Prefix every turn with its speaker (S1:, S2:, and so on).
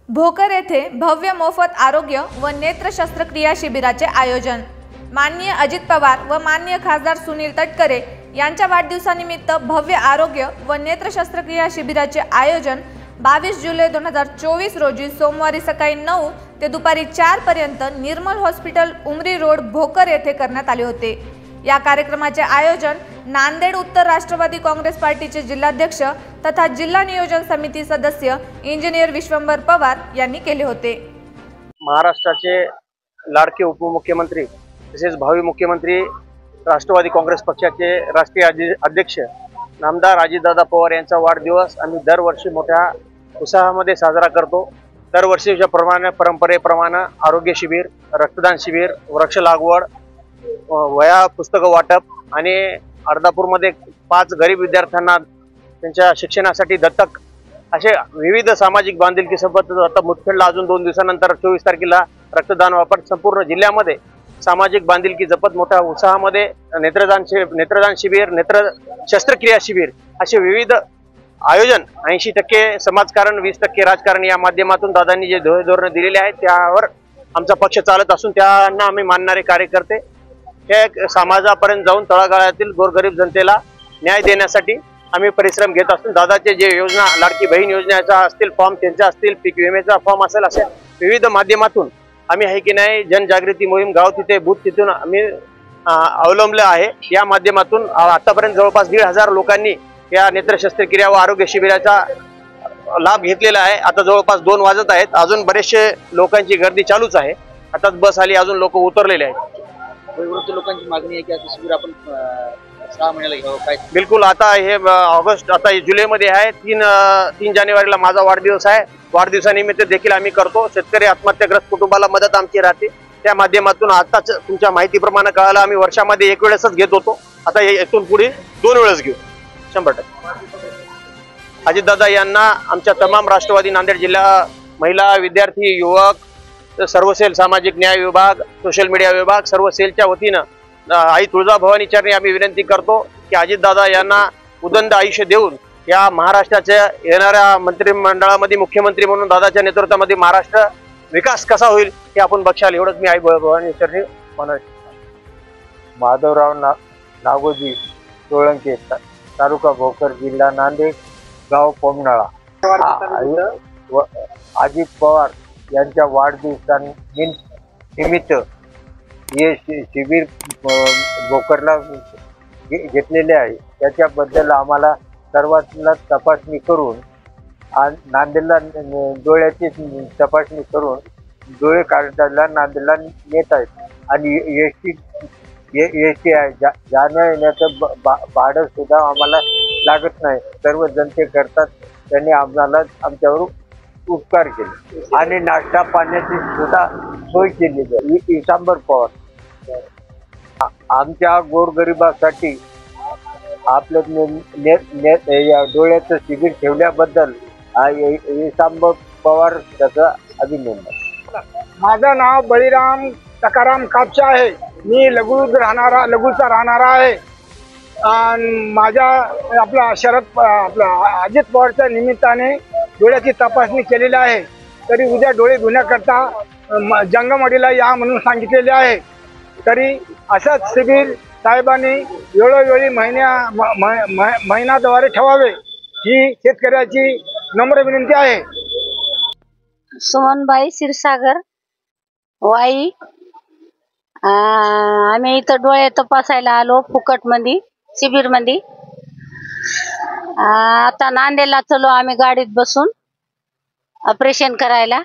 S1: भोकर येथे भव्य मोफत आरोग्य व नेत्र शस्त्रक्रिया शिबिराचे आयोजन। माननीय अजित पवार व माननीय खासदार सुनील तटकरे यांच्या वाढदिवसानिमित्त भव्य आरोग्य व नेत्र शस्त्रक्रिया शिबिराचे आयोजन 22 जुलै 2024 रोजी सोमवारी सकाळी 9 ते दुपारी 4 पर्यंत निर्मल हॉस्पिटल उमरी रोड भोकर येथे करण्यात आले होते। या कार्यक्रमाचे आयोजन नांदेड उत्तर राष्ट्रवादी काँग्रेस पार्टीचे जिल्हाध्यक्ष तथा जिल्हा नियोजन समिती सदस्य इंजिनियर विश्वंभर पवार यांनी केले होते।
S2: महाराष्ट्राचे लाडके उपमुख्यमंत्री तसेच भावी मुख्यमंत्री राष्ट्रवादी काँग्रेस पक्षाचे राष्ट्रीय अध्यक्ष नामदार अजितदादा पवार यांचा वाढदिवस आम्ही दरवर्षी मोठ्या उत्साहामध्ये साजरा करतो। दरवर्षीच्या परंपरेप्रमाणे आरोग्य शिबिर, रक्तदान शिबिर, वृक्ष लागवड, वह्या पुस्तक वाटप आणि अर्धापूरमध्ये 5 गरीब विद्यार्थ्यांना त्यांच्या शिक्षणासाठी दत्तक असे विविध सामाजिक बांधिलकीसोबत आता मुदखेडला अजून 2 दिवसानंतर 24 तारखेला रक्तदान वापर संपूर्ण जिल्ह्यामध्ये सामाजिक बांधिलकी जपत मोठ्या उत्साहामध्ये नेत्रदान शिबिर, नेत्र शस्त्रक्रिया शिबिर असे विविध आयोजन 80% समाजकारण 20% राजकारण या माध्यमातून दादांनी जे धोरण दिलेले आहेत त्यावर आमचा पक्ष चालत असून त्यांना आम्ही मानणारे कार्यकर्ते हे समाजापर्यंत जाऊन तळागाळातील गोरगरीब जनतेला न्याय देण्यासाठी आम्ही परिश्रम घेत असून दादाचे जे योजना लाडकी बहीण योजनेचा असतील फॉर्म त्यांचा असतील, पीक विम्याचा फॉर्म असेल, अशा विविध माध्यमातून आम्ही आहे की नाही जनजागृती मोहीम गाव तिथे बूथ तिथून आम्ही अवलंबले आहे। या माध्यमातून आतापर्यंत जवळपास 1,500 लोकांनी या नेत्र शस्त्रक्रिया व आरोग्य शिबिराचा लाभ घेतलेला आहे। आता जवळपास 2 वाजत आहेत, अजून बरेचसे लोकांची गर्दी चालूच आहे। आता बस आली, अजून लोक उतरलेले आहेत।
S3: लोकांची मागणी आहे की आता शिबिर आपण 6 महिन्याला घ्यावं काय?
S2: बिलकुल, आता हे ऑगस्ट आता जुलैमध्ये आहे। 3 जानेवारीला माझा वाढदिवस आहे। वाढदिवसानिमित्त देखील आम्ही करतो। शेतकरी आत्महत्याग्रस्त कुटुंबाला मदत आमची राहते। त्या माध्यमातून आताच तुमच्या माहितीप्रमाणे कळालं आम्ही वर्षामध्ये 1 वेळेसच घेत होतो, आता इथून पुढे 2 वेळेस घेऊ 100%। अजितदादा यांना आमच्या तमाम राष्ट्रवादी नांदेड जिल्हा महिला, विद्यार्थी, युवक, सर्व सेल, सामाजिक न्याय विभाग, सोशल मीडिया विभाग, सर्व सेलच्या वतीनं आई तुळजाभवानी चरणी आम्ही विनंती करतो की अजितदादा यांना उदंड आयुष्य देऊन या महाराष्ट्राच्या येणाऱ्या मंत्रिमंडळामध्ये मुख्यमंत्री म्हणून दादाच्या नेतृत्वामध्ये महाराष्ट्र विकास कसा होईल हे आपण बघाल, एवढंच मी आई भवानी चरणी म्हणत।
S4: माधवराव नागोजी सोळंके, तालुका भोकर, जिल्हा नांदेड, गाव पोमनाळा। अजित पवार यांच्या वाढदिवसानिमित्त हे शिबिर भोकरला घेतलेले आहे। त्याच्याबद्दल आम्हाला सर्वांना तपासणी करून नांदेडला डोळ्याची तपासणी करून डोळे काढायला नांदेडला नेत आहेत आणि एसटी आहे, जाण्या येण्याचं भाडं सुद्धा आम्हाला लागत नाही। सर्व जनते करतात, त्यांनी आम्हाला आमच्यावर उपकार केले आणि नाश्ता पाण्याची सुद्धा सोय केलेली आहे। विश्वंभर पवार आमच्या गोरगरिबासाठी आपलं डोळ्याचं शिबिर ठेवल्याबद्दल विश्वंभर पवार त्याचं अभिनंदन।
S5: माझं नाव बळीराम सकाराम कापसा आहे। मी लघुचा राहणारा आहे। माझ्या अजित पवारच्या निमित्ताने डोळ्याची तपासणी केलेली आहे। तरी उद्या डोळे धुण्याकरता जंगमवाडीला या म्हणून सांगितलेले आहे। तरी असंच शिबिर साहेबांनी वेळोवेळी महिन्याद्वारे ठेवावे ही शेतकऱ्याची नम्र विनंती आहे।
S6: सुमनबाई क्षीरसागर वाई। आम्ही इथं डोळे तपासायला आलो फुकटमध्ये शिबिरमध्ये। आता नांदेडला चलो आम्ही गाडीत बसून ऑपरेशन करायला।